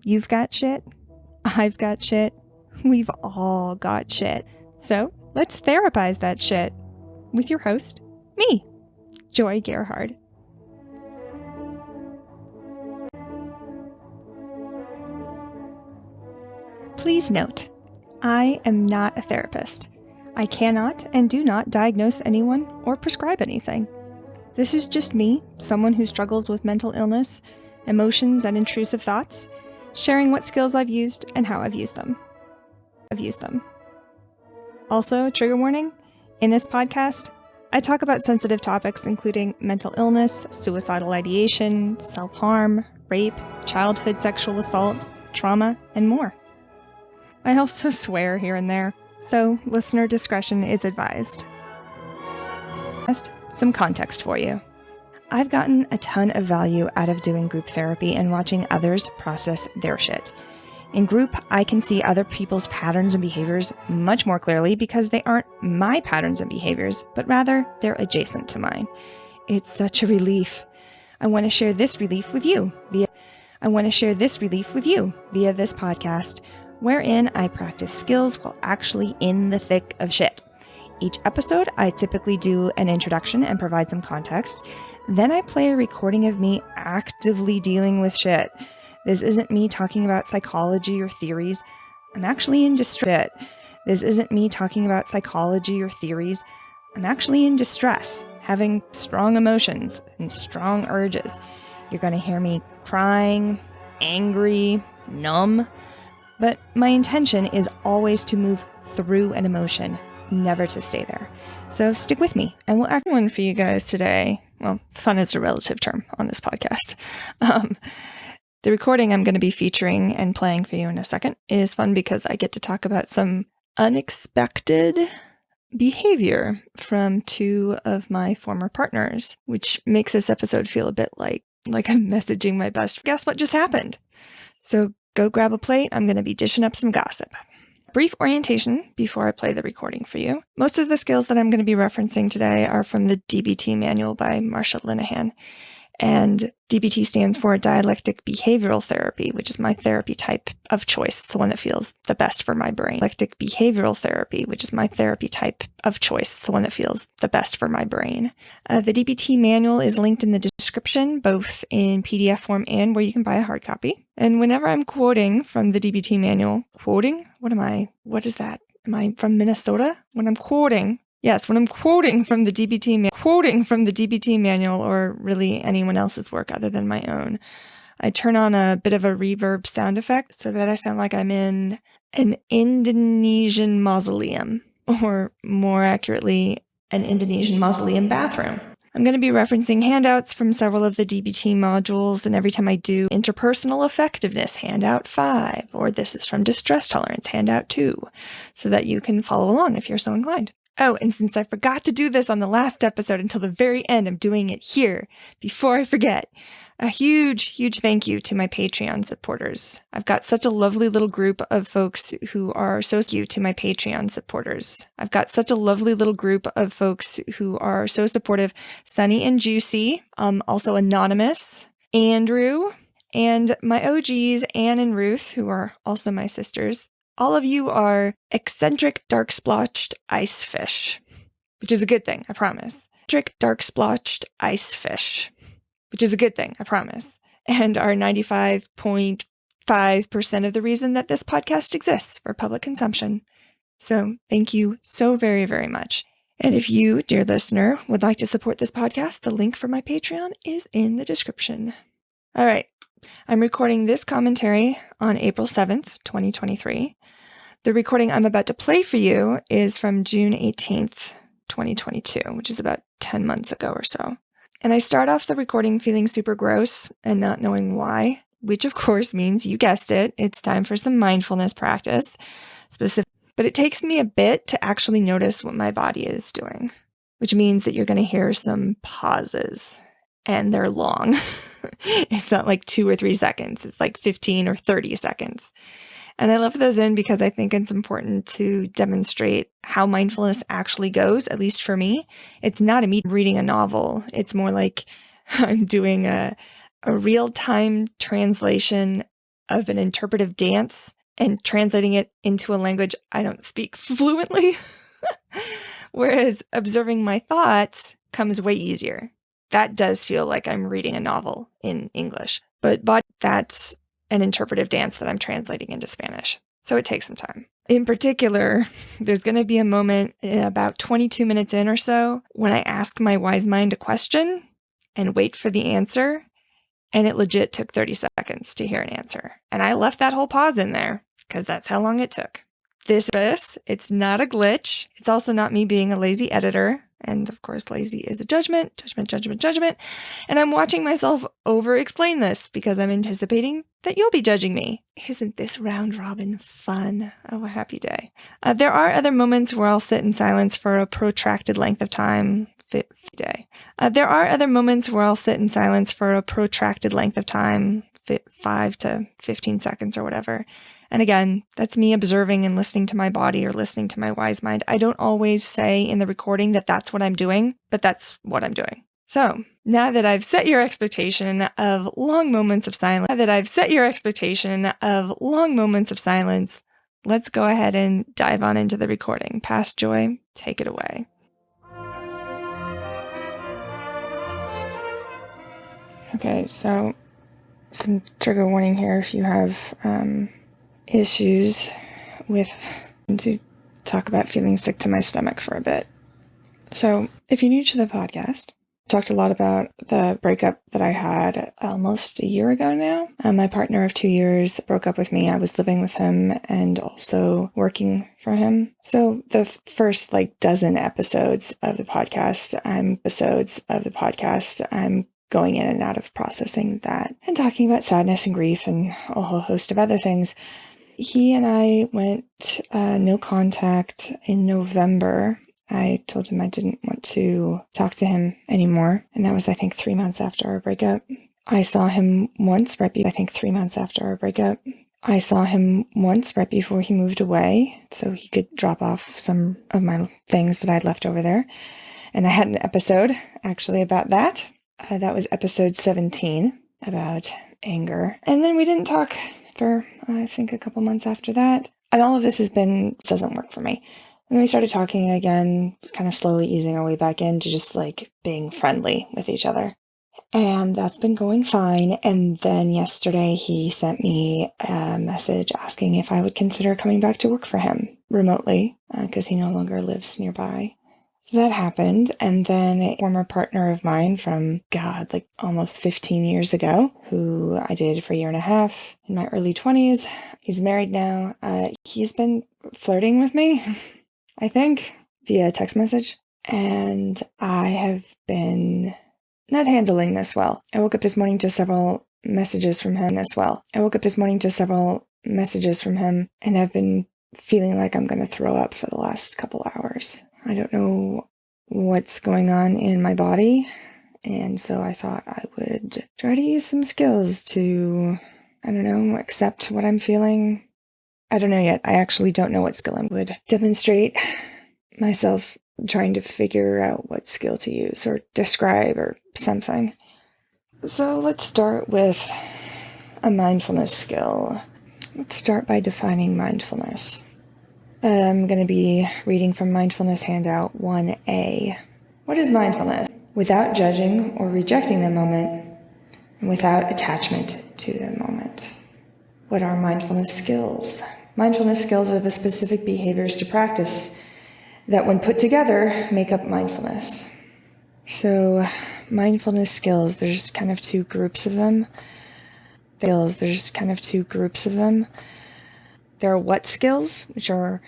You've got shit. I've got shit. We've all got shit. So let's therapize that shit with your host, me, Joy Gerhard. Please note, I am not a therapist. I cannot and do not diagnose anyone or prescribe anything. This is just me, someone who struggles with mental illness, emotions, and intrusive thoughts, sharing what skills I've used and how I've used them. Also, trigger warning, in this podcast, I talk about sensitive topics including mental illness, suicidal ideation, self-harm, rape, childhood sexual assault, trauma, and more. I also swear here and there, so listener discretion is advised. Some context for you. I've gotten a ton of value out of doing group therapy and watching others process their shit. In group, I can see other people's patterns and behaviors much more clearly because they aren't my patterns and behaviors, but rather they're adjacent to mine. It's such a relief. I want to share this relief with you via this podcast, wherein I practice skills while actually in the thick of shit. Each episode, I typically do an introduction and provide some context. Then I play a recording of me actively dealing with shit. This isn't me talking about psychology or theories. I'm actually in distress. I'm actually in distress, having strong emotions and strong urges. You're going to hear me crying, angry, numb. But my intention is always to move through an emotion, never to stay there. So stick with me, and we'll act one for you guys today. Well, fun is a relative term on this podcast. The recording I'm going to be featuring and playing for you in a second is fun because I get to talk about some unexpected behavior from two of my former partners, which makes this episode feel a bit like I'm messaging my best. Guess what just happened? So go grab a plate. I'm going to be dishing up some gossip. Brief orientation before I play the recording for you. Most of the skills that I'm going to be referencing today are from the DBT manual by Marsha Linehan. And DBT stands for Dialectic Behavioral Therapy, which is my therapy type of choice. It's the one that feels the best for my brain. Dialectic Behavioral Therapy, which is my therapy type of choice. It's the one that feels the best for my brain. The DBT manual is linked in the description, both in PDF form and where you can buy a hard copy. And whenever I'm quoting from the DBT manual, what is that? Am I from Minnesota? When I'm quoting from the DBT manual or really anyone else's work other than my own, I turn on a bit of a reverb sound effect so that I sound like I'm in an Indonesian mausoleum, or more accurately, an Indonesian mausoleum bathroom. I'm going to be referencing handouts from several of the DBT modules, and every time I do interpersonal effectiveness, handout 5, or this is from distress tolerance, handout 2, so that you can follow along if you're so inclined. Oh, and since I forgot to do this on the last episode until the very end, I'm doing it here before I forget. A huge thank you to my Patreon supporters. I've got such a lovely little group of folks who are so supportive. Sunny and Juicy, also Anonymous, Andrew, and my OGs, Anne and Ruth, who are also my sisters. All of you are eccentric dark-splotched ice fish, which is a good thing, I promise. And are 95.5% of the reason that this podcast exists for public consumption. So thank you so very, very much. And if you, dear listener, would like to support this podcast, the link for my Patreon is in the description. All right. I'm recording this commentary on April 7th, 2023. The recording I'm about to play for you is from June 18th, 2022, which is about 10 months ago or so. And I start off the recording feeling super gross and not knowing why, which of course means, you guessed it, it's time for some mindfulness practice. But it takes me a bit to actually notice what my body is doing, which means that you're going to hear some pauses, and they're long. It's not like 2 or 3 seconds. It's like 15 or 30 seconds. And I left those in because I think it's important to demonstrate how mindfulness actually goes, at least for me. It's not me reading a novel. It's more like I'm doing a real-time translation of an interpretive dance and translating it into a language I don't speak fluently. Whereas observing my thoughts comes way easier. That does feel like I'm reading a novel in English, but that's an interpretive dance that I'm translating into Spanish. So it takes some time. In particular, there's going to be a moment about 22 minutes in or so when I ask my wise mind a question and wait for the answer. And it legit took 30 seconds to hear an answer. And I left that whole pause in there because that's how long it took. It's not a glitch. It's also not me being a lazy editor. And of course, lazy is a judgment. And I'm watching myself over-explain this because I'm anticipating that you'll be judging me. Isn't this round robin fun? Oh, a happy day. There are other moments where I'll sit in silence for a protracted length of time. There are other moments where I'll sit in silence for a protracted length of time, 5 to 15 seconds or whatever. And again, that's me observing and listening to my body or listening to my wise mind. I don't always say in the recording that that's what I'm doing, but that's what I'm doing. So now that I've set your expectation of long moments of silence, let's go ahead and dive on into the recording. Past Joy, take it away. Okay, so some trigger warning here if you have issues with to talk about feeling sick to my stomach for a bit. So if you're new to the podcast, I talked a lot about the breakup that I had almost a year ago now. My partner of 2 years broke up with me. I was living with him and also working for him. So the first dozen episodes of the podcast, I'm going in and out of processing that and talking about sadness and grief and a whole host of other things. He and I went no contact in November. I told him I didn't want to talk to him anymore. And that was, I think, 3 months after our breakup. I saw him once right before he moved away so he could drop off some of my things that I'd left over there. And I had an episode actually about that. That was episode 17 about anger. And then we didn't talk for, I think, a couple months after that. And all of this doesn't work for me. And then we started talking again, kind of slowly easing our way back into just being friendly with each other. And that's been going fine. And then yesterday he sent me a message asking if I would consider coming back to work for him remotely because he no longer lives nearby. So that happened, and then a former partner of mine from, almost 15 years ago, who I dated for a year and a half in my early 20s, he's married now. He's been flirting with me, I think, via text message, and I have been not handling this well. I woke up this morning to several messages from him, and I've been feeling like I'm going to throw up for the last couple hours. I don't know what's going on in my body, and so I thought I would try to use some skills to, accept what I'm feeling. I don't know yet. I actually don't know what skill I would demonstrate myself trying to figure out what skill to use or describe or something. So let's start with a mindfulness skill. Let's start by defining mindfulness. I'm going to be reading from Mindfulness Handout 1A. What is mindfulness? Without judging or rejecting the moment, and without attachment to the moment. What are mindfulness skills? Mindfulness skills are the specific behaviors to practice that, when put together, make up mindfulness. So, mindfulness skills, there's kind of two groups of them. There are what skills, which are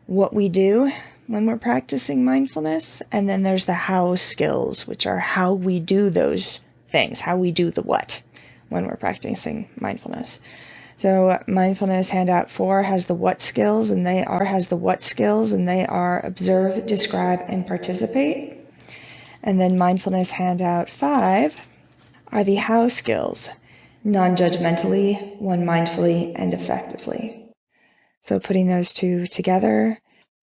what we do when we're practicing mindfulness. And then there's the how skills, which are how we do those things, how we do the what when we're practicing mindfulness. So Mindfulness Handout 4 has the what skills, and they are observe, describe, and participate. And then Mindfulness Handout 5 are the how skills, non-judgmentally, one mindfully, and effectively. So putting those two together,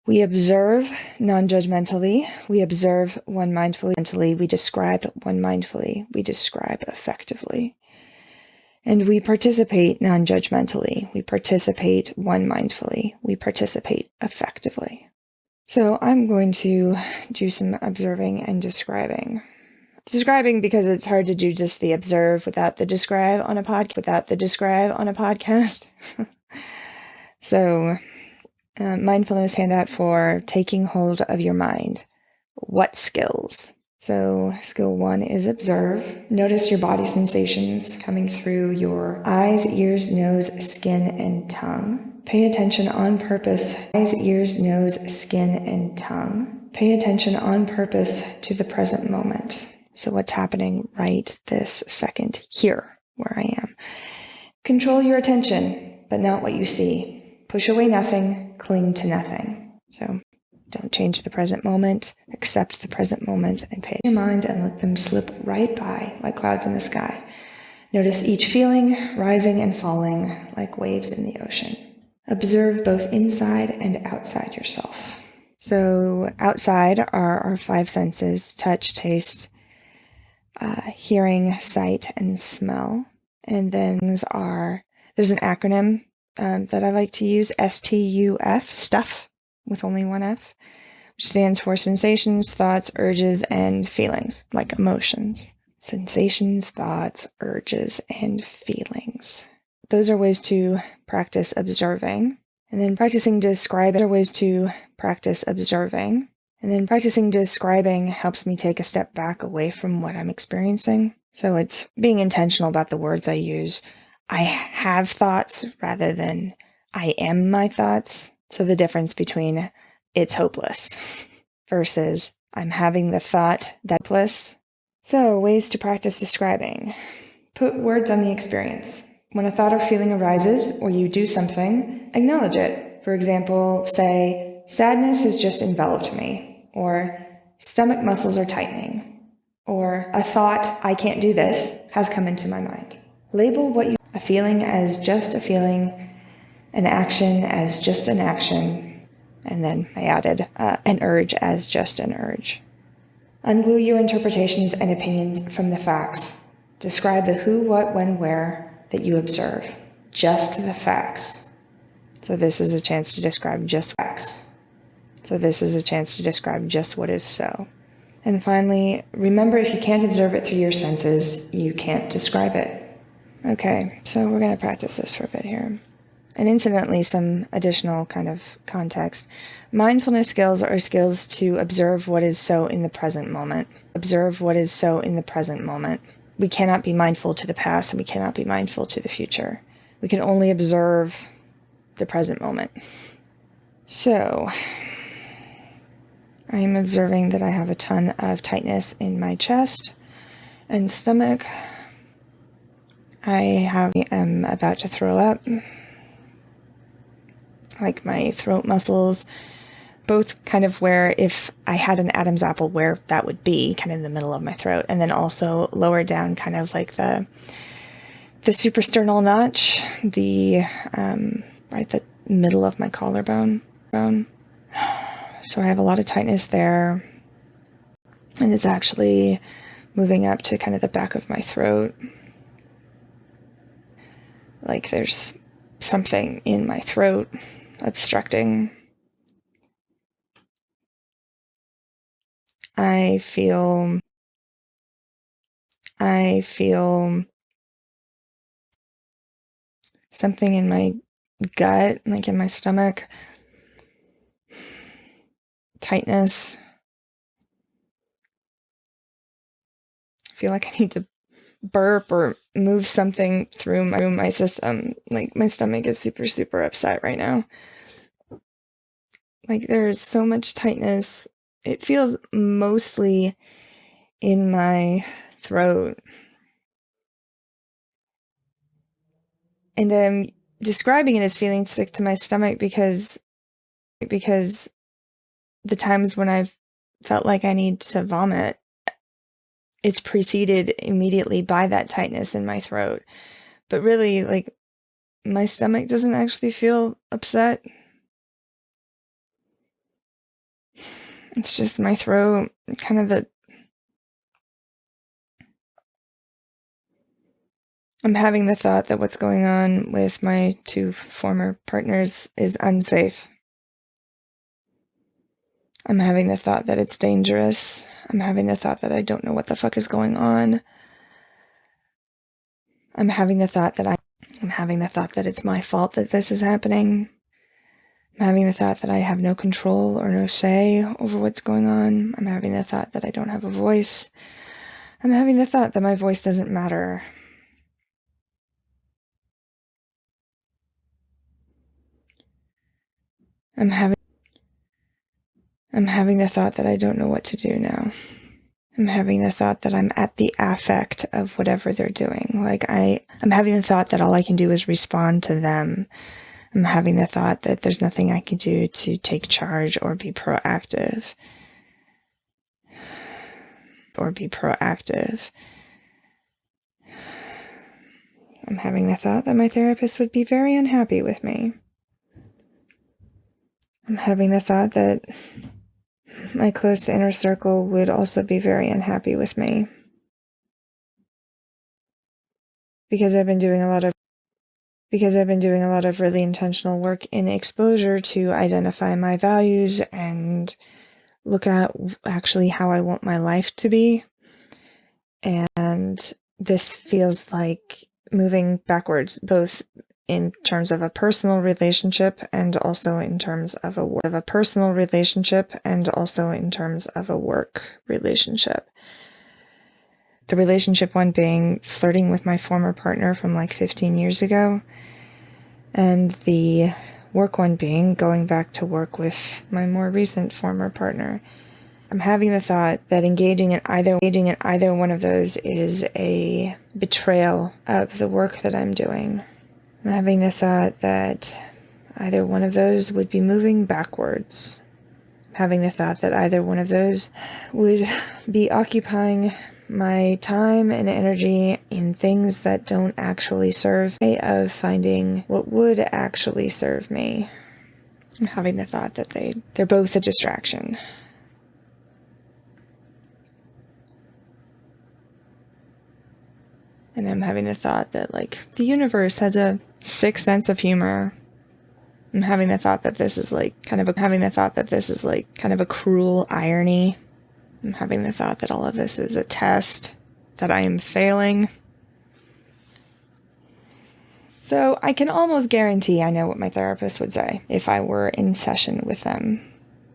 we observe non-judgmentally, we observe one mindfully, we describe one mindfully, we describe effectively. And we participate non-judgmentally. We participate one mindfully. We participate effectively. So I'm going to do some observing and describing. Describing because it's hard to do just the observe without the describe on a podcast. So, mindfulness handout for taking hold of your mind. What skills? So, skill 1 is observe. Notice your body sensations coming through your eyes, ears, nose, skin, and tongue. Pay attention on purpose. Eyes, ears, nose, skin, and tongue. Pay attention on purpose to the present moment. So what's happening right this second here where I am? Control your attention, but not what you see. Push away nothing, cling to nothing. So don't change the present moment, accept the present moment, and pay your mind and let them slip right by like clouds in the sky. Notice each feeling rising and falling like waves in the ocean. Observe both inside and outside yourself. So outside are our 5 senses: touch, taste, hearing, sight, and smell. And then there's an acronym that I like to use, STUF, stuff, with only one F, which stands for sensations, thoughts, urges, and feelings, like emotions. Sensations, thoughts, urges, and feelings. Those are ways to practice observing. And then practicing describing are ways to practice observing. And then practicing describing helps me take a step back away from what I'm experiencing. So it's being intentional about the words I use. I have thoughts rather than I am my thoughts. So the difference between it's hopeless versus I'm having the thought that's hopeless. So ways to practice describing. Put words on the experience. When a thought or feeling arises or you do something, acknowledge it. For example, say, sadness has just enveloped me, or stomach muscles are tightening, or a thought, I can't do this, has come into my mind. Label a feeling as just a feeling, an action as just an action, and then I added an urge as just an urge. Unglue your interpretations and opinions from the facts. Describe the who, what, when, where that you observe. Just the facts. So this is a chance to describe just facts. So this is a chance to describe just what is so. And finally, remember, if you can't observe it through your senses, you can't describe it. Okay, so we're going to practice this for a bit here. And incidentally, some additional kind of context. Mindfulness skills are skills to observe what is so in the present moment. Observe what is so in the present moment. We cannot be mindful to the past, and we cannot be mindful to the future. We can only observe the present moment. So, I am observing that I have a ton of tightness in my chest and stomach. I am about to throw up. Like my throat muscles, both kind of where if I had an Adam's apple, where that would be, kind of in the middle of my throat, and then also lower down, kind of like the suprasternal notch, right the middle of my collarbone. So I have a lot of tightness there, and it's actually moving up to kind of the back of my throat. Like there's something in my throat obstructing. I feel something in my gut, like in my stomach. Tightness. I feel like I need to burp or move something through my system. Like my stomach is super, super upset right now. Like there's so much tightness. It feels mostly in my throat. And I'm describing it as feeling sick to my stomach because the times when I've felt like I need to vomit, it's preceded immediately by that tightness in my throat. But really, like, my stomach doesn't actually feel upset. It's just my throat, kind of I'm having the thought that what's going on with my two former partners is unsafe. I'm having the thought that it's dangerous. I'm having the thought that I don't know what the fuck is going on. I'm having the thought that it's my fault that this is happening. I'm having the thought that I have no control or no say over what's going on. I'm having the thought that I don't have a voice. I'm having the thought that my voice doesn't matter. I'm having the thought that I don't know what to do now. I'm having the thought that I'm at the affect of whatever they're doing. I'm having the thought that all I can do is respond to them. I'm having the thought that there's nothing I can do to take charge or be proactive. I'm having the thought that my therapist would be very unhappy with me. I'm having the thought that my close inner circle would also be very unhappy with me. Because I've been doing a lot of really intentional work in exposure to identify my values and look at actually how I want my life to be. And this feels like moving backwards, both in terms of a personal relationship and also in terms of a work relationship. The relationship one being flirting with my former partner from like 15 years ago, and the work one being going back to work with my more recent former partner. I'm having the thought that engaging in either one of those is a betrayal of the work that I'm doing. I'm having the thought that either one of those would be moving backwards. I'm having the thought that either one of those would be occupying my time and energy in things that don't actually serve me, of finding what would actually serve me. I'm having the thought that they're both a distraction. And I'm having the thought that, like, the universe has a sixth sense of humor. I'm having the thought that this is like kind of a cruel irony. I'm having the thought that all of this is a test that I am failing. So I can almost guarantee I know what my therapist would say if I were in session with them.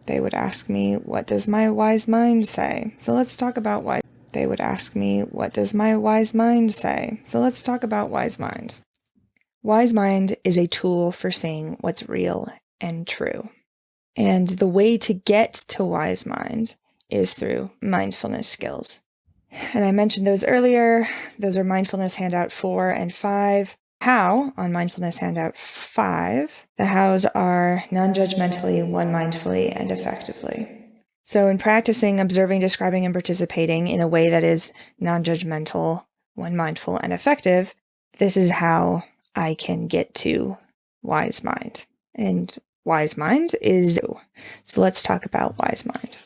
They would ask me, what does my wise mind say? So let's talk about wise. They would ask me, what does my wise mind say? So let's talk about wise mind. Wise mind is a tool for seeing what's real and true. And the way to get to wise mind is through mindfulness skills. And I mentioned those earlier. Those are mindfulness handout 4 and 5. How, on mindfulness handout 5, the hows are non-judgmentally, one mindfully, and effectively. So in practicing, observing, describing, and participating in a way that is non-judgmental, one mindful, and effective, this is how I can get to wise mind. And wise mind is, so let's talk about wise mind.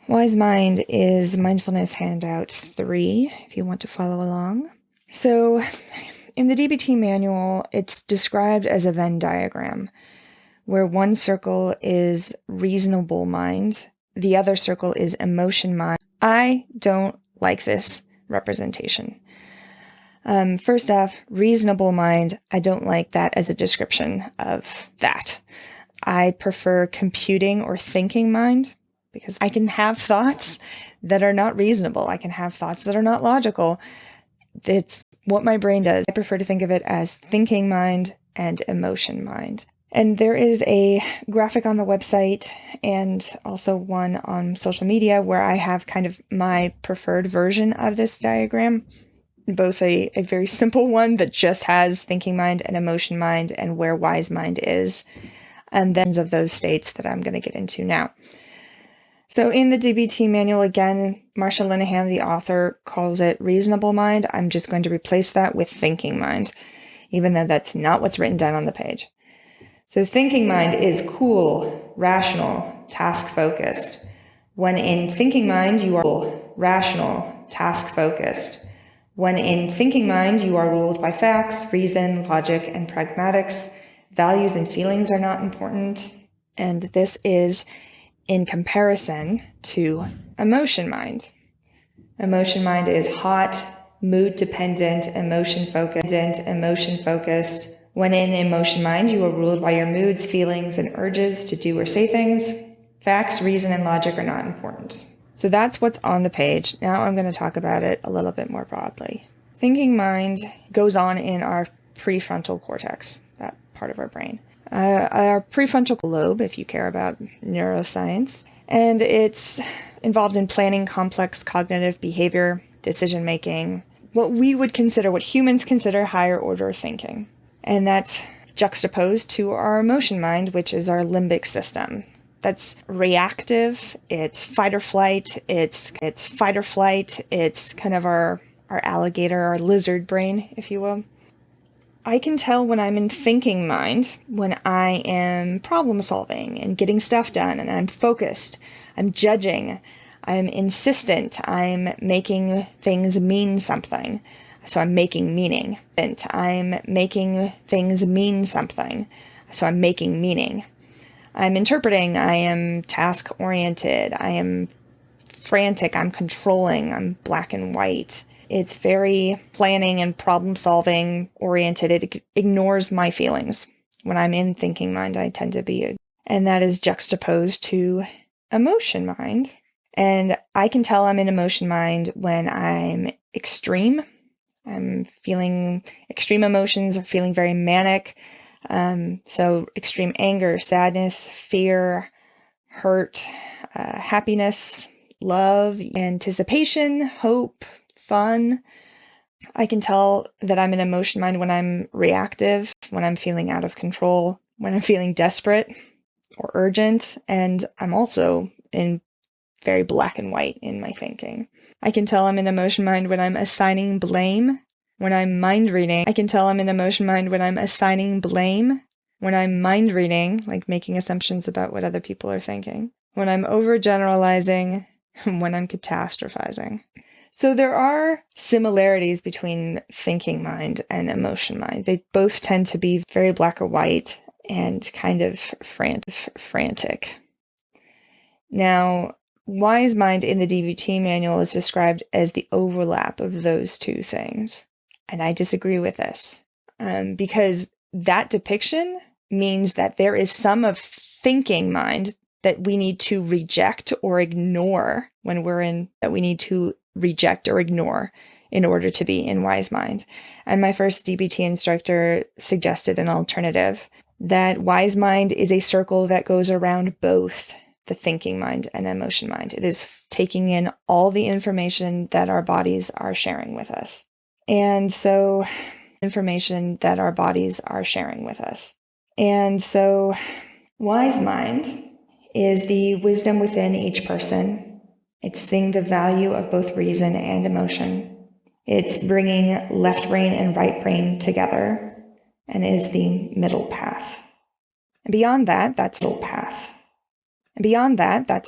Wise mind is mindfulness handout 3, if you want to follow along. So in the DBT manual, it's described as a Venn diagram, where one circle is reasonable mind, the other circle is emotion mind. I don't like this representation. First off, reasonable mind, I don't like that as a description of that. I prefer computing or thinking mind, because I can have thoughts that are not reasonable. I can have thoughts that are not logical. It's what my brain does. I prefer to think of it as thinking mind and emotion mind. And there is a graphic on the website and also one on social media where I have kind of my preferred version of this diagram, both a very simple one that just has thinking mind and emotion mind and where wise mind is, and then of those states that I'm going to get into now. So in the DBT manual, again, Marsha Linehan, the author, calls it reasonable mind. I'm just going to replace that with thinking mind, even though that's not what's written down on the page. So thinking mind is cool, rational, task-focused. When in thinking mind, you are cool, rational, task-focused. When in thinking mind, you are ruled by facts, reason, logic, and pragmatics. Values and feelings are not important. And this is in comparison to emotion mind. Emotion mind is hot, mood dependent, emotion focused. When in emotion mind, you are ruled by your moods, feelings, and urges to do or say things. Facts, reason, and logic are not important. So that's what's on the page. Now I'm going to talk about it a little bit more broadly. Thinking mind goes on in our prefrontal cortex, that part of our brain. Our prefrontal lobe, if you care about neuroscience, and it's involved in planning complex cognitive behavior, decision making, what humans consider higher order thinking. And that's juxtaposed to our emotion mind, which is our limbic system. That's reactive, it's fight or flight, it's kind of our alligator, our lizard brain, if you will. I can tell when I'm in thinking mind, when I am problem solving and getting stuff done, and I'm focused, I'm judging, I'm insistent, I'm making things mean something. So I'm making meaning. I'm making things mean something. So I'm making meaning. I'm interpreting, I am task-oriented, I am frantic, I'm controlling, I'm black and white. It's very planning and problem-solving oriented. It ignores my feelings. When I'm in thinking mind, I tend to be, and that is juxtaposed to emotion mind. And I can tell I'm in emotion mind when I'm extreme. I'm feeling extreme emotions or feeling very manic. So extreme anger, sadness, fear, hurt, happiness, love, anticipation, hope, fun. I can tell that I'm in emotion mind when I'm reactive, when I'm feeling out of control, when I'm feeling desperate or urgent, and I'm also in very black and white in my thinking. I can tell I'm in emotion mind when I'm assigning blame. When I'm mind reading, I can tell I'm in emotion mind when I'm assigning blame. When I'm mind reading, like making assumptions about what other people are thinking. When I'm overgeneralizing, when I'm catastrophizing. So there are similarities between thinking mind and emotion mind. They both tend to be very black or white and kind of frantic. Now, wise mind in the DBT manual is described as the overlap of those two things. And I disagree with this because that depiction means that there is some of thinking mind that we need to reject or ignore when we're in, that we need to reject or ignore in order to be in wise mind. And my first DBT instructor suggested an alternative, that wise mind is a circle that goes around both the thinking mind and emotion mind. It is taking in all the information that our bodies are sharing with us. And so wise mind is the wisdom within each person. It's seeing the value of both reason and emotion. It's bringing left brain and right brain together and is the middle path. And beyond that, that's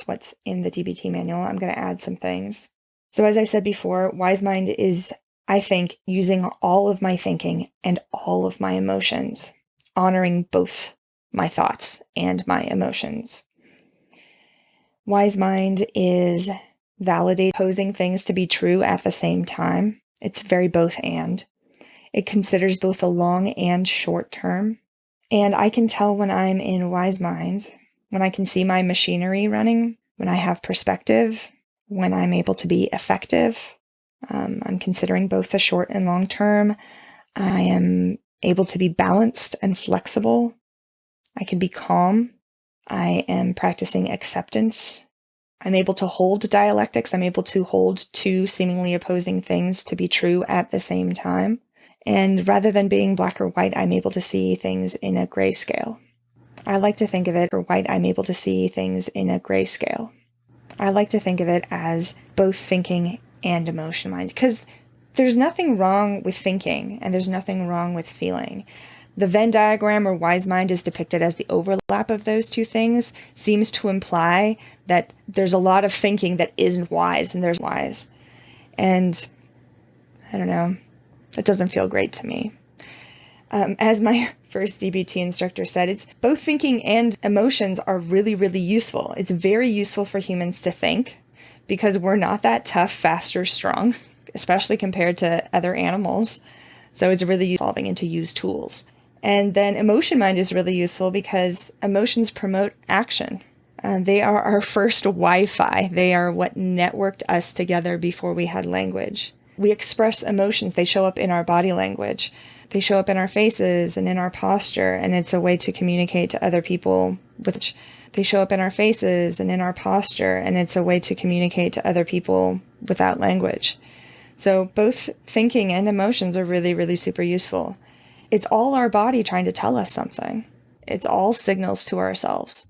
what's in the DBT manual. I'm going to add some things. So as I said before, wise mind is, I think, using all of my thinking and all of my emotions, honoring both my thoughts and my emotions. Wise mind is validating, posing things to be true at the same time. It's very both and. It considers both the long and short term. And I can tell when I'm in wise mind, when I can see my machinery running, when I have perspective, when I'm able to be effective. I'm considering both the short and long term. I am able to be balanced and flexible. I can be calm. I am practicing acceptance. I'm able to hold dialectics. I'm able to hold two seemingly opposing things to be true at the same time. And rather than being black or white, I'm able to see things in a grayscale. I like to think of it as both thinking and emotion mind, because there's nothing wrong with thinking and there's nothing wrong with feeling. The Venn diagram or wise mind is depicted as the overlap of those two things, seems to imply that there's a lot of thinking that isn't wise and there's wise. And I don't know. That doesn't feel great to me. As my first DBT instructor said, it's both thinking and emotions are really, really useful. It's very useful for humans to think because we're not that tough, fast, or strong, especially compared to other animals. So it's really solving and to use tools. And then emotion mind is really useful because emotions promote action. They are our first Wi-Fi. They are what networked us together before we had language. We express emotions. They show up in our body language. They show up in our faces and in our posture, and it's a way to communicate to other people. They show up in our faces and in our posture, and it's a way to communicate to other people without language. So both thinking and emotions are really, really super useful. It's all our body trying to tell us something. It's all signals to ourselves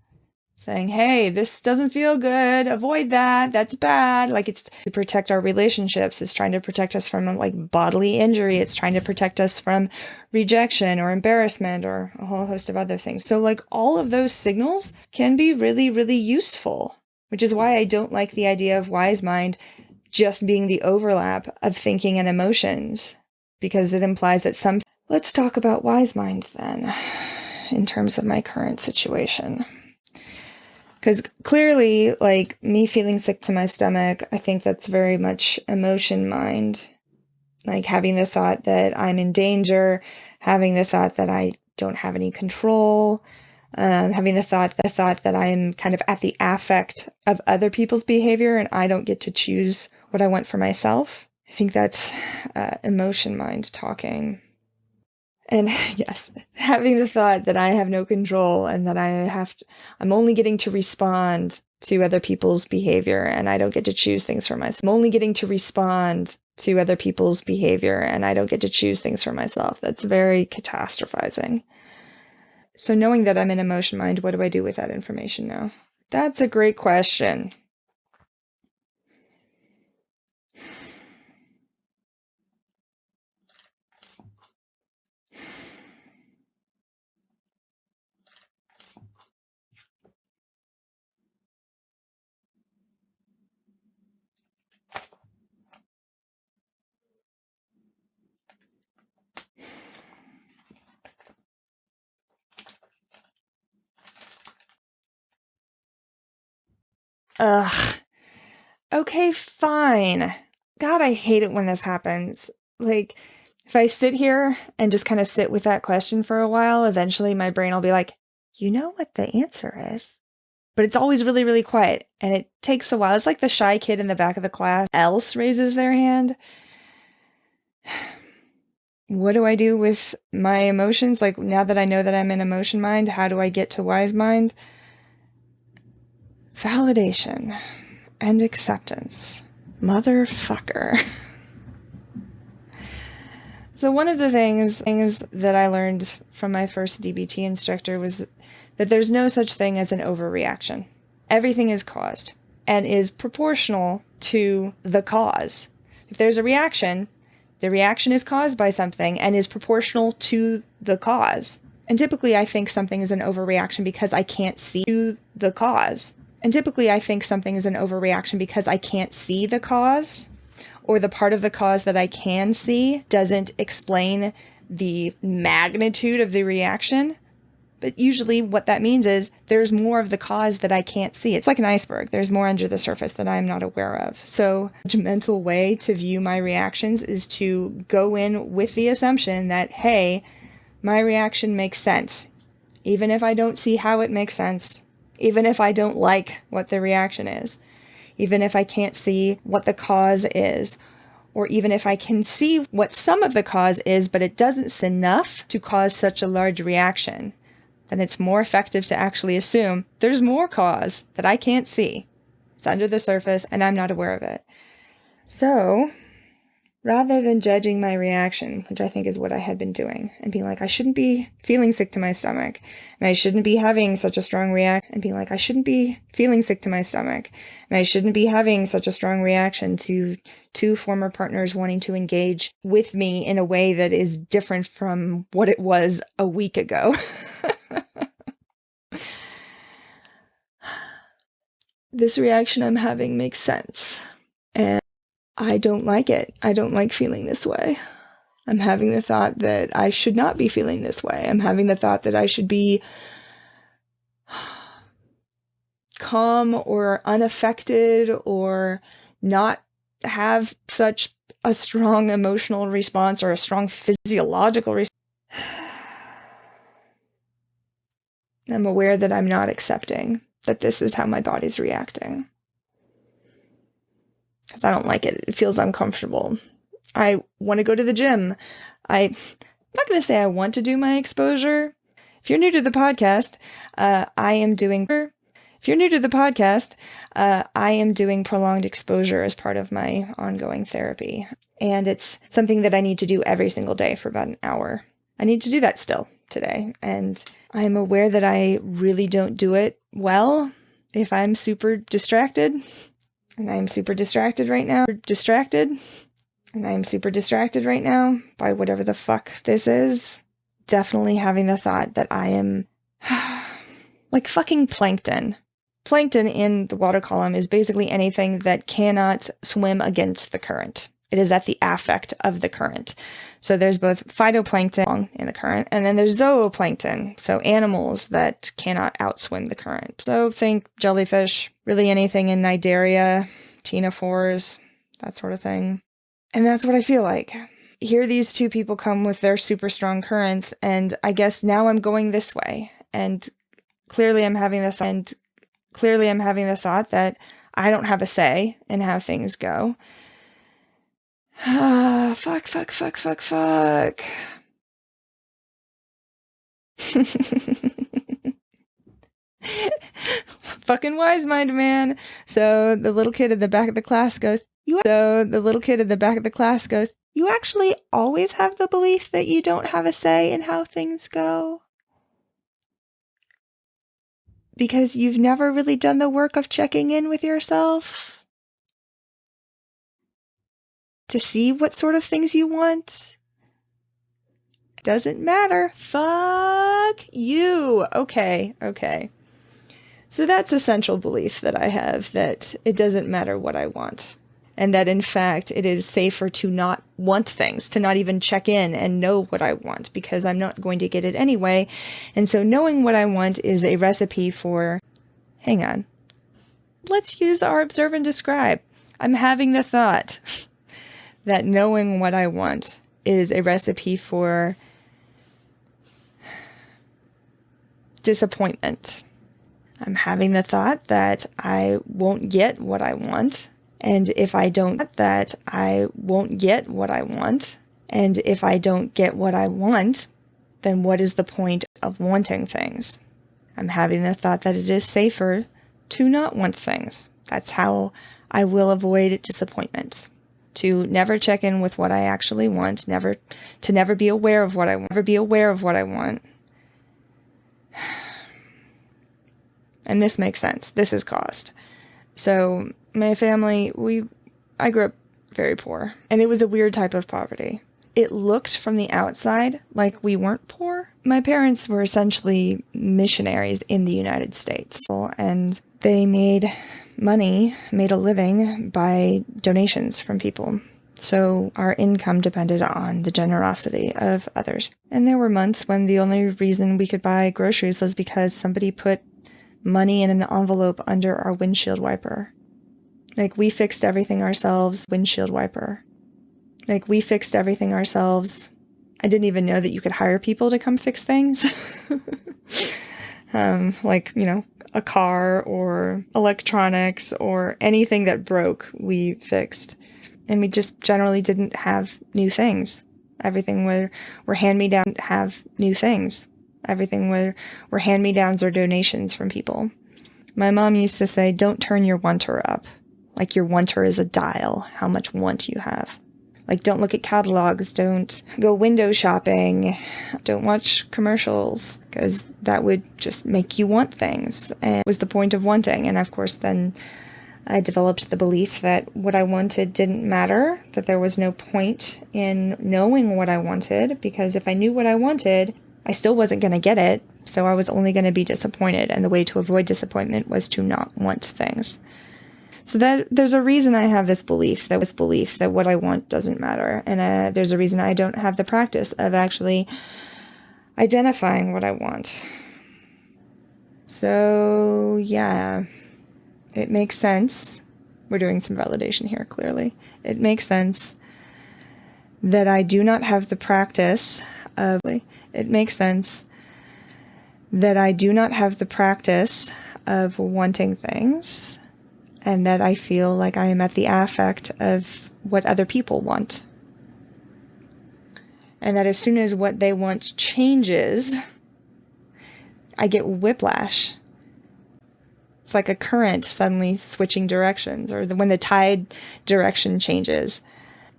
saying, hey, this doesn't feel good. Avoid that. That's bad. Like, it's to protect our relationships. It's trying to protect us from like bodily injury. It's trying to protect us from rejection or embarrassment or a whole host of other things. So like all of those signals can be really, really useful, which is why I don't like the idea of wise mind just being the overlap of thinking and emotions, because it implies that some... Let's talk about wise mind then, in terms of my current situation. Because clearly, like, me feeling sick to my stomach, I think that's very much emotion mind. Like having the thought that I'm in danger, having the thought that I don't have any control, having the thought that I'm kind of at the affect of other people's behavior and I don't get to choose what I want for myself. I think that's emotion mind talking. And yes, having the thought that I have no control and that I'm only getting to respond to other people's behavior and I don't get to choose things for myself. I'm only getting to respond to other people's behavior and I don't get to choose things for myself. That's very catastrophizing. So knowing that I'm in emotion mind, what do I do with that information now? That's a great question. Ugh. Okay, fine. God, I hate it when this happens. Like, if I sit here and just kind of sit with that question for a while, eventually my brain will be like, you know what the answer is? But it's always really, really quiet. And it takes a while. It's like the shy kid in the back of the class else raises their hand. What do I do with my emotions? Like, now that I know that I'm in emotion mind, how do I get to wise mind? Validation and acceptance. Motherfucker. So one of the things that I learned from my first DBT instructor was that there's no such thing as an overreaction. Everything is caused and is proportional to the cause. If there's a reaction, the reaction is caused by something and is proportional to the cause. And typically I think something is an overreaction because I can't see the cause. And typically I think something is an overreaction because I can't see the cause, or the part of the cause that I can see doesn't explain the magnitude of the reaction. But usually what that means is there's more of the cause that I can't see. It's like an iceberg. There's more under the surface that I'm not aware of. So a judgmental way to view my reactions is to go in with the assumption that, hey, my reaction makes sense. Even if I don't see how it makes sense, even if I don't like what the reaction is, even if I can't see what the cause is, or even if I can see what some of the cause is, but it doesn't enough to cause such a large reaction, then it's more effective to actually assume there's more cause that I can't see. It's under the surface and I'm not aware of it. So rather than judging my reaction, which I think is what I had been doing, and being like, I shouldn't be feeling sick to my stomach, and I shouldn't be having such a strong reaction, and being like, I shouldn't be feeling sick to my stomach, and I shouldn't be having such a strong reaction to two former partners wanting to engage with me in a way that is different from what it was a week ago. This reaction I'm having makes sense. And I don't like it. I don't like feeling this way. I'm having the thought that I should not be feeling this way. I'm having the thought that I should be calm or unaffected or not have such a strong emotional response or a strong physiological response. I'm aware that I'm not accepting that this is how my body's reacting. Because I don't like it. It feels uncomfortable. I want to go to the gym. I'm not going to say I want to do my exposure. If you're new to the podcast, I am doing prolonged exposure as part of my ongoing therapy. And it's something that I need to do every single day for about an hour. I need to do that still today. And I'm aware that I really don't do it well if I'm super distracted. And I'm super distracted right now. And I'm super distracted right now by whatever the fuck this is. Definitely having the thought that I am like fucking plankton. Plankton in the water column is basically anything that cannot swim against the current. It is at the affect of the current. So there's both phytoplankton in the current, and then there's zooplankton, so animals that cannot outswim the current. So think jellyfish, really anything in Cnidaria, ctenophores, that sort of thing. And that's what I feel like. Here these two people come with their super strong currents, and I guess now I'm going this way. And clearly I'm having the thought that I don't have a say in how things go. Fuck. Fucking wise mind, man. So the little kid at the back of the class goes, you actually always have the belief that you don't have a say in how things go? Because you've never really done the work of checking in with yourself to see what sort of things you want? Doesn't matter. Fuck you. Okay. So that's a central belief that I have, that it doesn't matter what I want. And that in fact, it is safer to not want things, to not even check in and know what I want, because I'm not going to get it anyway. And so knowing what I want is a recipe for, hang on, let's use our observe and describe. I'm having the thought that knowing what I want is a recipe for disappointment. I'm having the thought that I won't get what I want. And if I don't get what I want, then what is the point of wanting things? I'm having the thought that it is safer to not want things. That's how I will avoid disappointment. To never check in with what I actually want, never be aware of what I want. And this makes sense. This is caused. So my family, I grew up very poor, and it was a weird type of poverty. It looked from the outside like we weren't poor. My parents were essentially missionaries in the United States, and they made a living by donations from people. So our income depended on the generosity of others. And there were months when the only reason we could buy groceries was because somebody put money in an envelope under our windshield wiper. Like, we fixed everything ourselves. I didn't even know that you could hire people to come fix things. A car or electronics or anything that broke, we fixed. And we just generally didn't have new things. Everything were hand-me-downs, were hand-me-downs or donations from people. My mom used to say, don't turn your wanter up. Like your wanter is a dial, how much want you have. Like, don't look at catalogs, don't go window shopping, don't watch commercials, because that would just make you want things. And it was the point of wanting. And of course, then I developed the belief that what I wanted didn't matter, that there was no point in knowing what I wanted, because if I knew what I wanted, I still wasn't going to get it, so I was only going to be disappointed, and the way to avoid disappointment was to not want things. So that there's a reason I have this belief that what I want doesn't matter. And there's a reason I don't have the practice of actually identifying what I want. So yeah, it makes sense. We're doing some validation here, clearly. It makes sense that I do not have the practice of, it makes sense that I do not have the practice of wanting things, and that I feel like I am at the affect of what other people want. And that as soon as what they want changes, I get whiplash. It's like a current suddenly switching directions, or when the tide direction changes,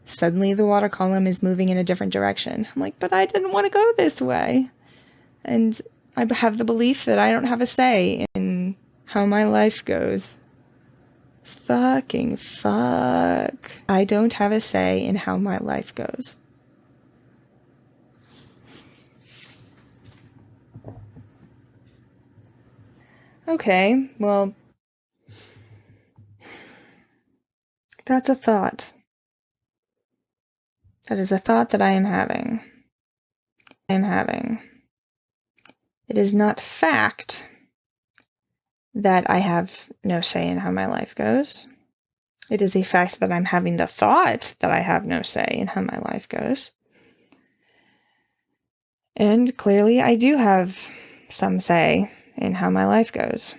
suddenly the water column is moving in a different direction. I'm like, but I didn't want to go this way. And I have the belief that I don't have a say in how my life goes. Fucking fuck. I don't have a say in how my life goes. Okay, well, that's a thought. That is a thought that I am having. It is not fact that I have no say in how my life goes. It is a fact that I'm having the thought that I have no say in how my life goes. And clearly I do have some say in how my life goes.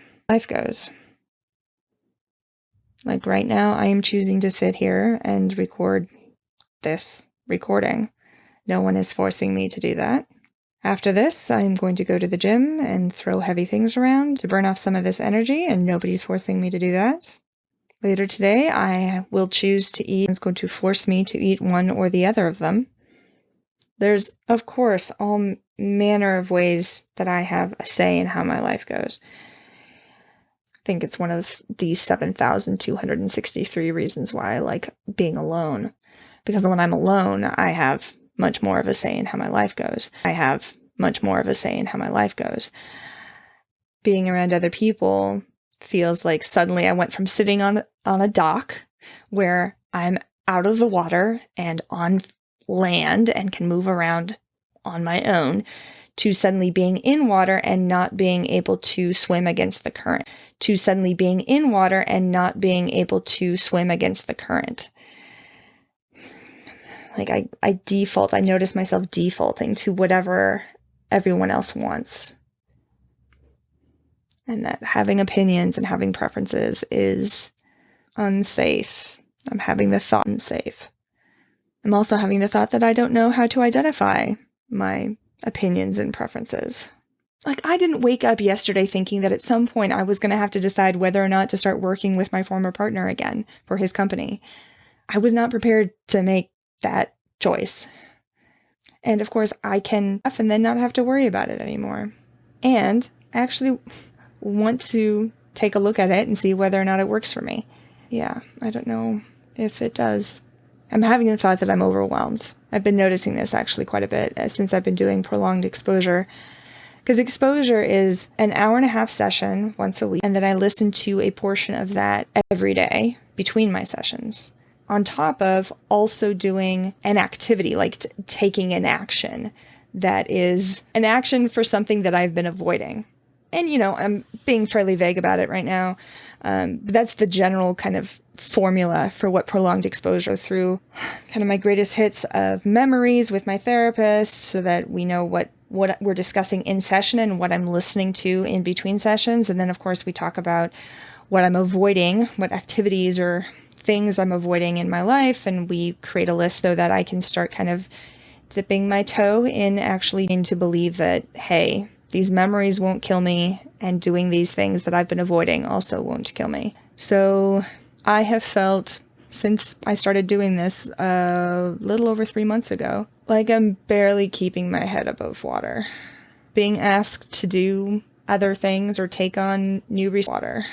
Like right now, I am choosing to sit here and record this recording. No one is forcing me to do that. After this, I'm going to go to the gym and throw heavy things around to burn off some of this energy, and nobody's forcing me to do that. Later today, I will choose to eat. It's going to force me to eat one or the other of them. There's, of course, all manner of ways that I have a say in how my life goes. I think it's one of the 7,263 reasons why I like being alone. Because when I'm alone, I have much more of a say in how my life goes. Being around other people feels like suddenly I went from sitting on a dock where I'm out of the water and on land and can move around on my own, to suddenly being in water and not being able to swim against the current. Like I notice myself defaulting to whatever everyone else wants. And that having opinions and having preferences is unsafe. I'm having the thought unsafe. I'm also having the thought that I don't know how to identify my opinions and preferences. Like, I didn't wake up yesterday thinking that at some point I was going to have to decide whether or not to start working with my former partner again for his company. I was not prepared to make that choice. And of course, I can and then not have to worry about it anymore. And I actually want to take a look at it and see whether or not it works for me. Yeah, I don't know if it does. I'm having the thought that I'm overwhelmed. I've been noticing this actually quite a bit since I've been doing prolonged exposure. Because exposure is an hour-and-a-half session once a week, and then I listen to a portion of that every day between my sessions, on top of also doing an activity, like taking an action that is an action for something that I've been avoiding. And, I'm being fairly vague about it right now. But that's the general kind of formula for what prolonged exposure through kind of my greatest hits of memories with my therapist, so that we know what we're discussing in session and what I'm listening to in between sessions. And then, of course, we talk about what I'm avoiding, what activities or things I'm avoiding in my life. And we create a list so that I can start kind of dipping my toe in actually being to believe that, hey, these memories won't kill me, and doing these things that I've been avoiding also won't kill me. So I have felt, since I started doing this a little over 3 months ago, like I'm barely keeping my head above water. Being asked to do other things or take on new responsibilities,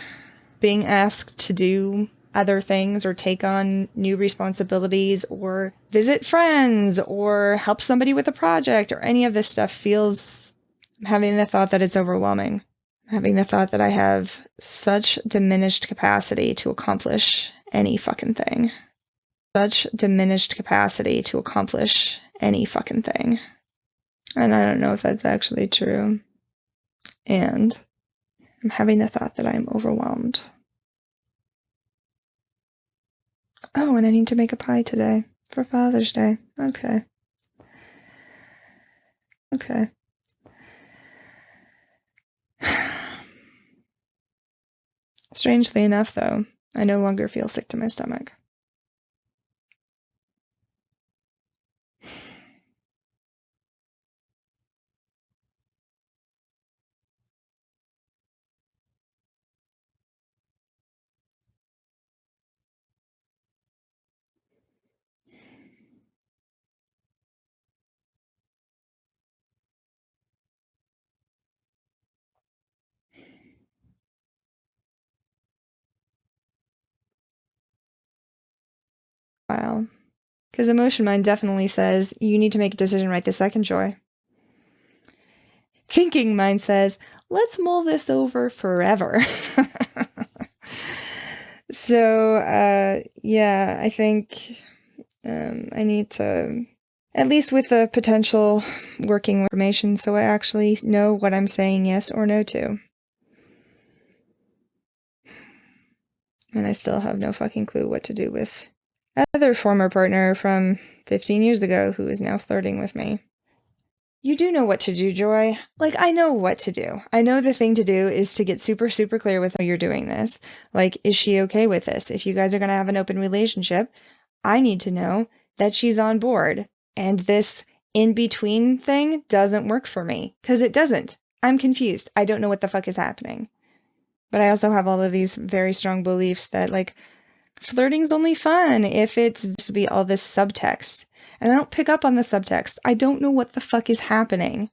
or visit friends, or help somebody with a project, or any of this stuff feels, I'm having the thought that it's overwhelming. Having the thought that I have such diminished capacity to accomplish any fucking thing. Such diminished capacity to accomplish any fucking thing. And I don't know if that's actually true. And I'm having the thought that I'm overwhelmed. Oh, and I need to make a pie today for Father's Day. Okay. Okay. Strangely enough, though, I no longer feel sick to my stomach. Wow. Because emotion mind definitely says, you need to make a decision right this second, Joy. Thinking mind says, let's mull this over forever. So, yeah, I think I need to, at least with the potential working information, so I actually know what I'm saying yes or no to. And I still have no fucking clue what to do with other former partner from 15 years ago who is now flirting with me. You do know what to do, Joy. Like, I know what to do. I know the thing to do is to get super, super clear with how you're doing this. Like, is she okay with this? If you guys are going to have an open relationship, I need to know that she's on board. And this in-between thing doesn't work for me. Because it doesn't. I'm confused. I don't know what the fuck is happening. But I also have all of these very strong beliefs that, like, flirting's only fun if it's to be all this subtext. And I don't pick up on the subtext. I don't know what the fuck is happening.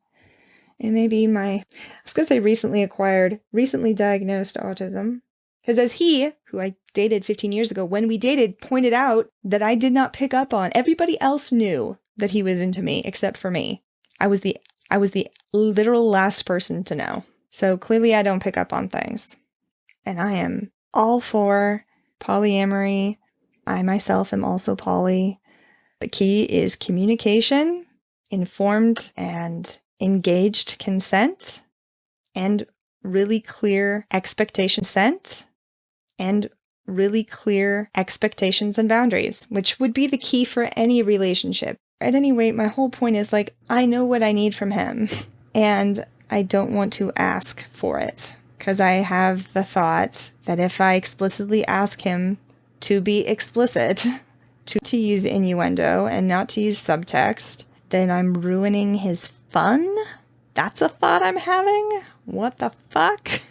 It may be I was going to say recently diagnosed autism. Because as he, who I dated 15 years ago, when we dated, pointed out that I did not pick up on. Everybody else knew that he was into me, except for me. I was the literal last person to know. So clearly I don't pick up on things. And I am all for polyamory. I myself am also poly. The key is communication, informed and engaged consent, and really clear expectations and really clear expectations and boundaries, which would be the key for any relationship. At any rate, my whole point is, like, I know what I need from him, and I don't want to ask for it. Because I have the thought that if I explicitly ask him to be explicit, to use innuendo and not to use subtext, then I'm ruining his fun? That's a thought I'm having? What the fuck?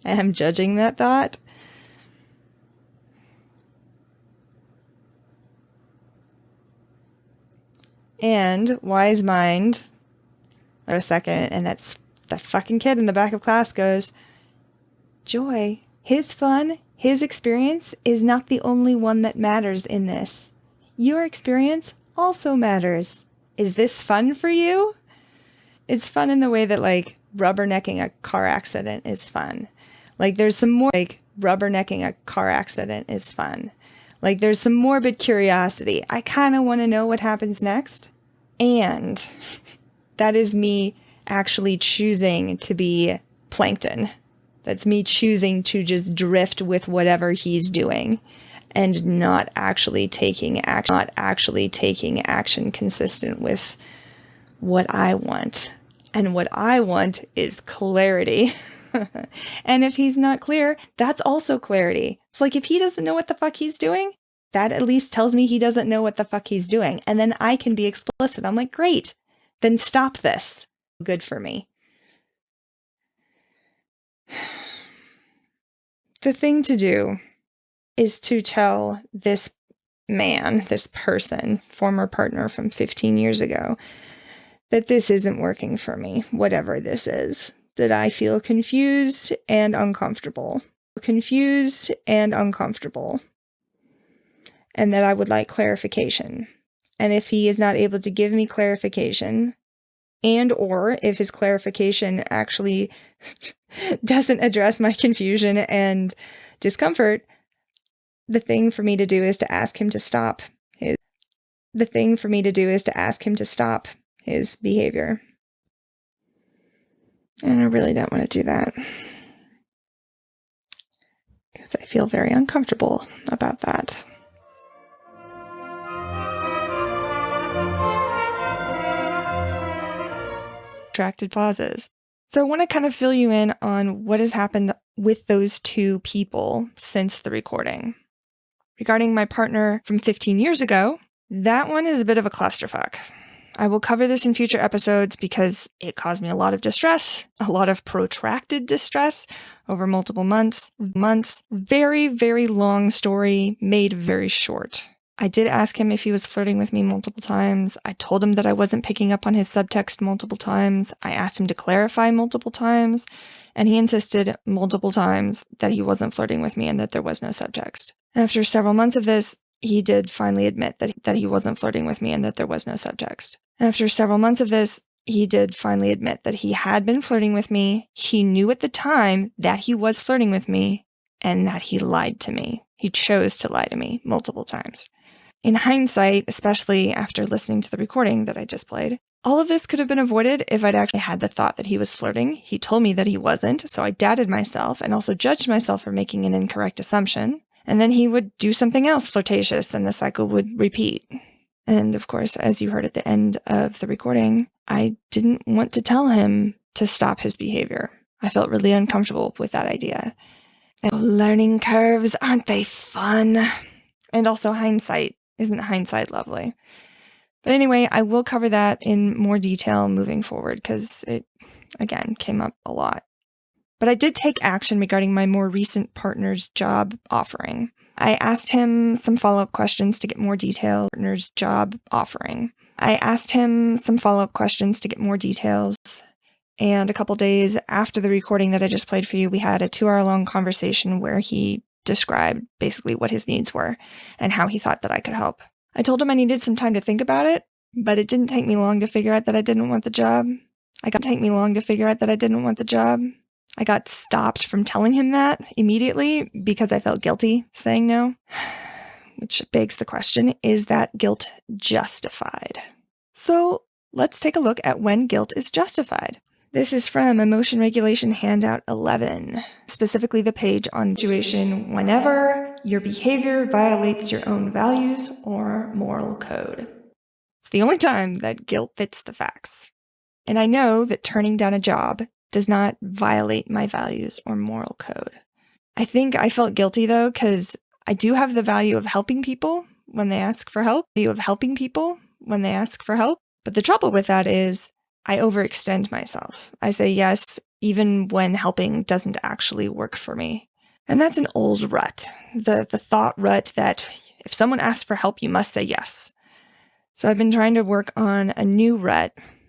And I'm judging that thought. And wise mind, for a second, and that's the fucking kid in the back of class goes, Joy, his fun, his experience is not the only one that matters in this. Your experience also matters. Is this fun for you? It's fun in the way that, like, rubbernecking a car accident is fun. Like, there's some more, like, rubbernecking a car accident is fun. Like, there's some morbid curiosity. I kind of want to know what happens next. And that is me actually choosing to be plankton. That's me choosing to just drift with whatever he's doing and not actually taking action consistent with what I want. And what I want is clarity. And if he's not clear, that's also clarity. It's like, if he doesn't know what the fuck he's doing, that at least tells me he doesn't know what the fuck he's doing. And then I can be explicit. I'm like, great, then stop this. Good for me. The thing to do is to tell this man, this person, former partner from 15 years ago, that this isn't working for me, whatever this is, that I feel confused and uncomfortable, and that I would like clarification. And if he is not able to give me clarification, and or if his clarification actually doesn't address my confusion and discomfort, the thing for me to do is to ask him to stop his behavior. And I really don't want to do that because I feel very uncomfortable about that. Protracted pauses. So I want to kind of fill you in on what has happened with those two people since the recording. Regarding my partner from 15 years ago, that one is a bit of a clusterfuck. I will cover this in future episodes because it caused me a lot of distress, a lot of protracted distress over multiple months. Very, very long story made very short. I did ask him if he was flirting with me multiple times. I told him that I wasn't picking up on his subtext multiple times. I asked him to clarify multiple times, and he insisted multiple times that he wasn't flirting with me and that there was no subtext. After several months of this, he did finally admit that he wasn't flirting with me and that there was no subtext. After several months of this, he did finally admit that he had been flirting with me. He knew at the time that he was flirting with me and that he lied to me. He chose to lie to me multiple times. In hindsight, especially after listening to the recording that I just played, all of this could have been avoided if I'd actually had the thought that he was flirting. He told me that he wasn't, so I doubted myself and also judged myself for making an incorrect assumption. And then he would do something else flirtatious and the cycle would repeat. And of course, as you heard at the end of the recording, I didn't want to tell him to stop his behavior. I felt really uncomfortable with that idea. And learning curves, aren't they fun? And also hindsight. Isn't hindsight lovely? But anyway, I will cover that in more detail moving forward because it, again, came up a lot. But I did take action regarding my more recent partner's job offering. I asked him some follow-up questions to get more details. And a couple days after the recording that I just played for you, we had a 2-hour-long conversation where he described basically what his needs were and how he thought that I could help. I told him I needed some time to think about it, but it didn't take me long to figure out that I didn't want the job. I got stopped from telling him that immediately because I felt guilty saying no. Which begs the question, is that guilt justified? So let's take a look at when guilt is justified. This is from Emotion Regulation Handout 11, specifically the page on situation whenever your behavior violates your own values or moral code. It's the only time that guilt fits the facts. And I know that turning down a job does not violate my values or moral code. I think I felt guilty though, because I do have the value of helping people when they ask for help. But the trouble with that is I overextend myself. I say yes, even when helping doesn't actually work for me. And that's an old rut. The thought rut that if someone asks for help, you must say yes. So I've been trying to work on a new rut,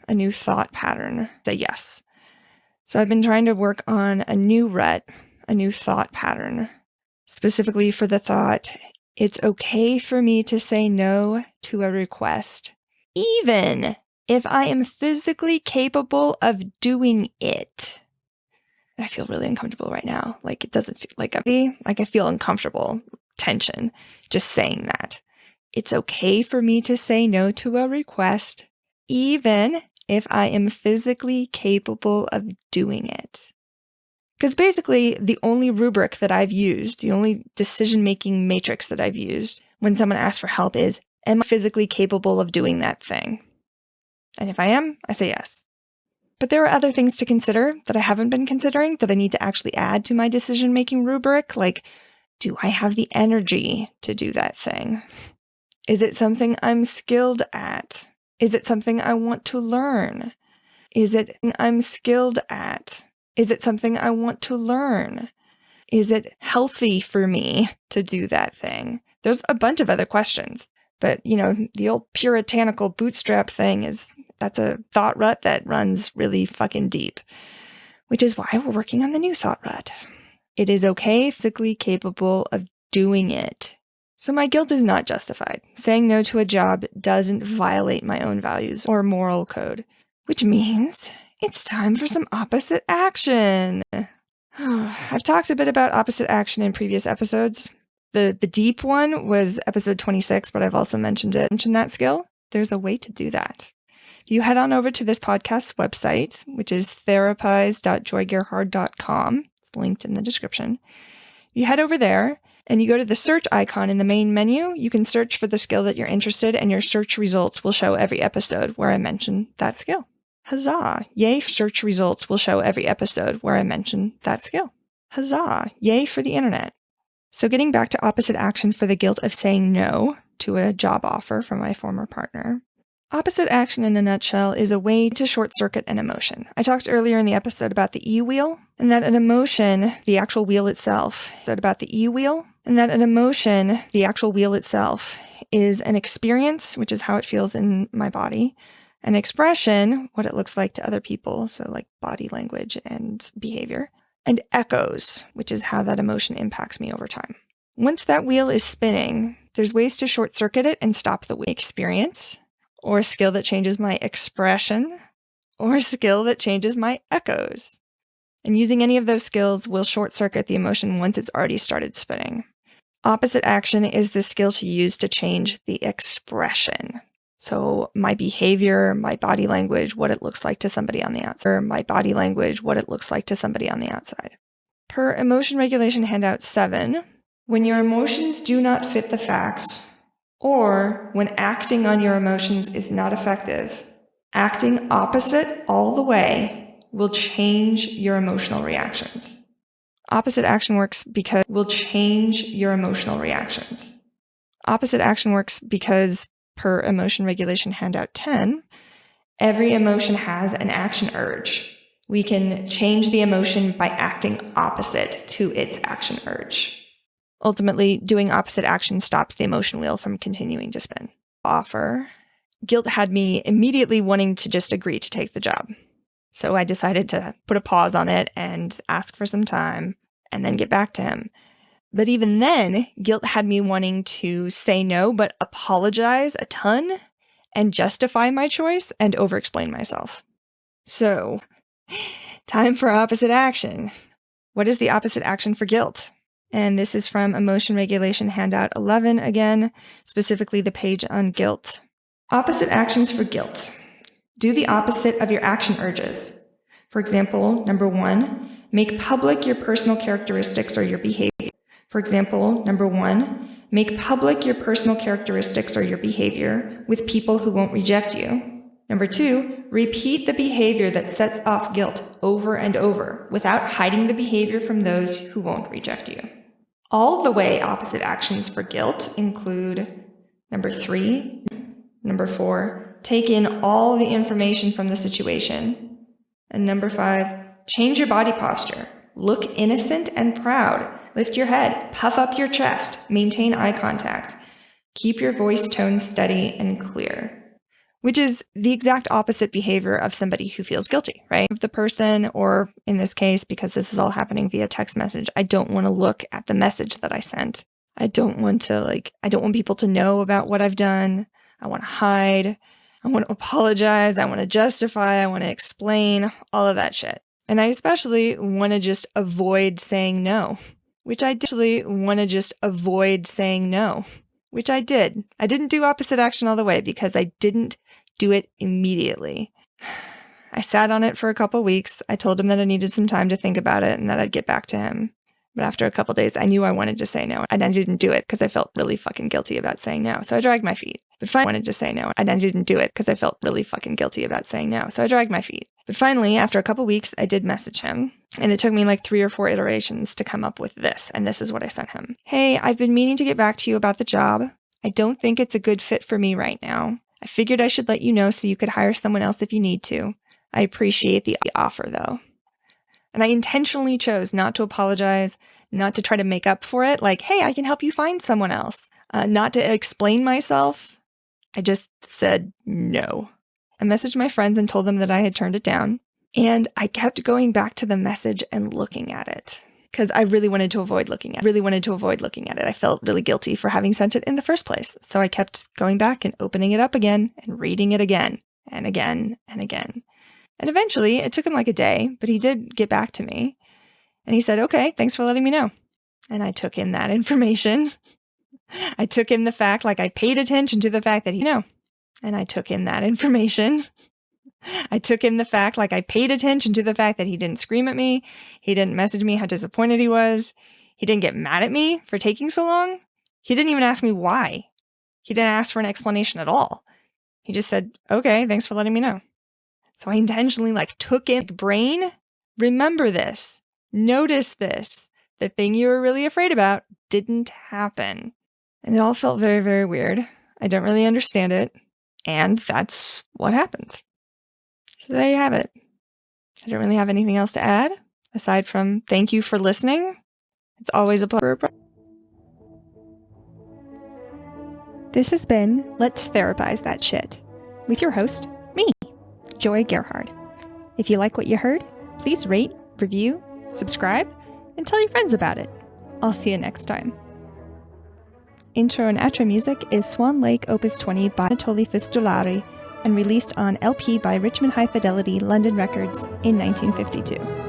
a new thought pattern. Say yes. Specifically for the thought, it's okay for me to say no to a request, even if I am physically capable of doing it. And I feel really uncomfortable right now. Like it doesn't feel like I feel uncomfortable, tension, just saying that. It's okay for me to say no to a request, even if I am physically capable of doing it. Because basically, the only rubric that I've used, the only decision-making matrix that I've used when someone asks for help is, am I physically capable of doing that thing? And if I am, I say yes. But there are other things to consider that I haven't been considering that I need to actually add to my decision-making rubric, like, do I have the energy to do that thing? Is it something I'm skilled at? Is it something I want to learn? Is it something I want to learn? Is it healthy for me to do that thing? There's a bunch of other questions. But, the old puritanical bootstrap thing that's a thought rut that runs really fucking deep. Which is why we're working on the new thought rut. It is okay, physically capable of doing it. So my guilt is not justified. Saying no to a job doesn't violate my own values or moral code. which means it's time for some opposite action. I've talked a bit about opposite action in previous episodes. The deep one was episode 26, but I've also mentioned that skill. There's a way to do that. You head on over to this podcast's website, which is therapize.joygerhard.com. It's linked in the description. You head over there and you go to the search icon in the main menu. You can search for the skill that you're interested in, and your search results will show every episode where I mention that skill. Huzzah! Yay, search results will show every episode where I mention that skill. Huzzah! Yay for the internet. So getting back to opposite action for the guilt of saying no to a job offer from my former partner. Opposite action in a nutshell is a way to short circuit an emotion. I talked earlier in the episode about the E-wheel, and that an emotion, the actual wheel itself, is an experience, which is how it feels in my body, an expression, what it looks like to other people, so like body language and behavior, and echoes, which is how that emotion impacts me over time. Once that wheel is spinning, there's ways to short circuit it and stop the experience, or a skill that changes my expression, or a skill that changes my echoes. And using any of those skills will short circuit the emotion once it's already started spinning. Opposite action is the skill to use to change the expression. So my behavior, my body language, what it looks like to somebody on the outside. Per Emotion Regulation Handout 7, when your emotions do not fit the facts, or when acting on your emotions is not effective, acting opposite all the way will change your emotional reactions. Opposite action works because per Emotion Regulation Handout 10, every emotion has an action urge. We can change the emotion by acting opposite to its action urge. Ultimately, doing opposite action stops the emotion wheel from continuing to spin. Guilt had me immediately wanting to just agree to take the job. So I decided to put a pause on it and ask for some time and then get back to him. But even then, guilt had me wanting to say no, but apologize a ton and justify my choice and over-explain myself. So, time for opposite action. What is the opposite action for guilt? And this is from Emotion Regulation Handout 11 again, specifically the page on guilt. Opposite actions for guilt. Do the opposite of your action urges. For example, number 1, make public your personal characteristics or your behavior. With people who won't reject you. Number 2, repeat the behavior that sets off guilt over and over without hiding the behavior from those who won't reject you. All the way opposite actions for guilt include number 3, number 4, take in all the information from the situation, and number 5, change your body posture. Look innocent and proud. Lift your head, puff up your chest, maintain eye contact. Keep your voice tone steady and clear. Which is the exact opposite behavior of somebody who feels guilty, right? If the person, or in this case, because this is all happening via text message, I don't want to look at the message that I sent. I don't want people to know about what I've done. I want to hide. I want to apologize. I want to justify. I want to explain all of that shit. And I especially want to just avoid saying no, which I did. I didn't do opposite action all the way because I didn't do it immediately. I sat on it for a couple weeks. I told him that I needed some time to think about it and that I'd get back to him. But after a couple days, I knew I wanted to say no, and I didn't do it because I felt really fucking guilty about saying no. So I dragged my feet. But finally, after a couple weeks, I did message him, and it took me like 3 or 4 iterations to come up with this, and this is what I sent him. Hey, I've been meaning to get back to you about the job. I don't think it's a good fit for me right now. I figured I should let you know so you could hire someone else if you need to. I appreciate the offer, though. And I intentionally chose not to apologize, not to try to make up for it, like, hey, I can help you find someone else, not to explain myself. I just said no. I messaged my friends and told them that I had turned it down, and I kept going back to the message and looking at it because I really wanted to avoid looking at it. I felt really guilty for having sent it in the first place. So I kept going back and opening it up again and reading it again and again and again. And eventually, it took him like a day, but he did get back to me. And he said, okay, thanks for letting me know. And I took in that information. I took in the fact, like I paid attention to the fact that and I took in that information. I took in the fact, like I paid attention to the fact that he didn't scream at me. He didn't message me how disappointed he was. He didn't get mad at me for taking so long. He didn't even ask me why. He didn't ask for an explanation at all. He just said, okay, thanks for letting me know. So I intentionally took in brain. Remember this. Notice this. The thing you were really afraid about didn't happen. And it all felt very, very weird. I don't really understand it. And that's what happened. So there you have it. I don't really have anything else to add, aside from thank you for listening. It's always a pleasure. This has been Let's Therapize That Shit, with your host, me, Joy Gerhard. If you like what you heard, please rate, review, subscribe, and tell your friends about it. I'll see you next time. Intro and outro music is Swan Lake Opus 20 by Anatoly Fistulari and released on LP by Richmond High Fidelity London Records in 1952.